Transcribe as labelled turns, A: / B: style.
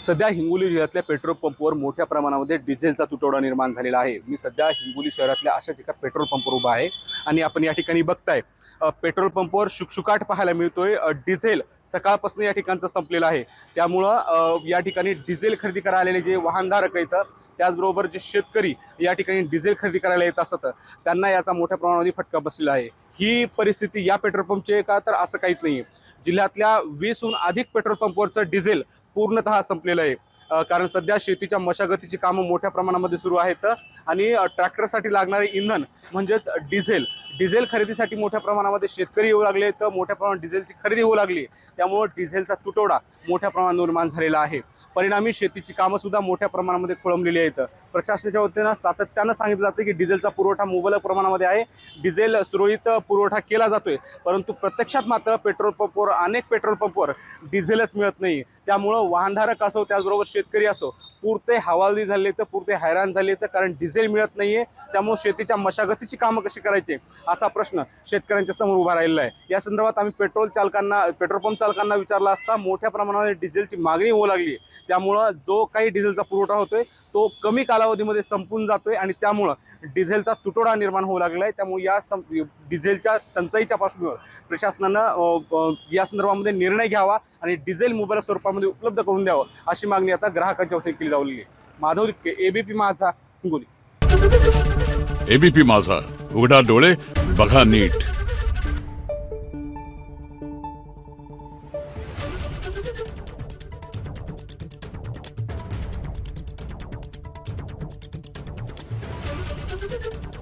A: सध्या हिंगोली जिल्ह्यातल्या पेट्रोल पंपवर मोठ्या प्रमाणामध्ये डिझेलचा तुटवडा निर्माण झालेला आहे। मी सध्या हिंगोली शहरातल्या अशाच एका पेट्रोल पंपवर उभा आहे आणि आपण या ठिकाणी बघताय पेट्रोल पंपवर शुकशुकाट पाहायला मिळतोय। डिझेल सकाळपासून या ठिकाणचं संपलेलं आहे, त्यामुळं या ठिकाणी डिझेल खरेदी करायला आलेले जे वाहनधारक आहेत, त्याचबरोबर जे शेतकरी या ठिकाणी डिझेल खरेदी करायला येत असतात त्यांना याचा मोठ्या प्रमाणामध्ये फटका बसलेला आहे। ही परिस्थिती या पेट्रोल पंपची आहे का, तर असं काहीच नाही। जिल्ह्यातल्या 20हून अधिक पेट्रोल पंपवरचं डिझेल पूर्णतः संपलेलं आहे। कारण सध्या शेतीच्या मशागतीची कामं मोठ्या प्रमाणामध्ये सुरू आहेत आणि ट्रॅक्टरसाठी लागणारे इंधन म्हणजेच डिझेल खरेदीसाठी मोठ्या प्रमाणामध्ये शेतकरी येऊ लागले, तर मोठ्या प्रमाणात डिझेलची खरेदी होऊ लागली, त्यामुळे डिझेलचा तुटवडा मोठ्या प्रमाणात निर्माण झालेला आहे। परिणामी शेतीची कामं सुद्धा मोठ्या प्रमाणामध्ये खोळंबलेली आहेत। प्रशासनाच्या वतीनं सातत्यानं सांगितलं जातं की डिझेलचा पुरवठा मुबलक प्रमाणामध्ये आहे, डिझेल सुरळीत पुरवठा केला जातोय, परंतु प्रत्यक्षात मात्र अनेक पेट्रोल पंपवर डिझेलच मिळत नाही। त्यामुळं वाहनधारक असो त्याचबरोबर शेतकरी असो पुरते हवालदिल झाले, तर पुरते हैराण झाले, तर कारण डिझेल मिळत नाहीये। त्यामुळे शेतीच्या मशागतीची कामं कशी करायची असा प्रश्न शेतकऱ्यांच्या समोर उभा राहिलेला आहे। या संदर्भात आम्ही पेट्रोल पंप चालकांना विचारला असता मोठ्या प्रमाणामध्ये डिझेलची मागणी होऊ लागली, त्यामुळं जो काही डिझेलचा पुरवठा होतोय तो कमी कालावधीमध्ये संपून जातोय आणि त्यामुळं डिझेलचा तुटवडा निर्माण होऊ लागला आहे। त्यामुळे या डिझेलच्या टंचाईच्या पार्श्वभूमीवर प्रशासनानं या संदर्भामध्ये निर्णय घ्यावा आणि डिझेल मुबलक स्वरूपामध्ये उपलब्ध करून द्यावं अशी मागणी आता ग्राहकांच्या वतीने केली जाऊ लागली आहे। माधव दिपके, एबीपी माझा, हिंगोली।
B: एबीपी माझा, उघडा डोळे बघा नीट।
C: Thank you.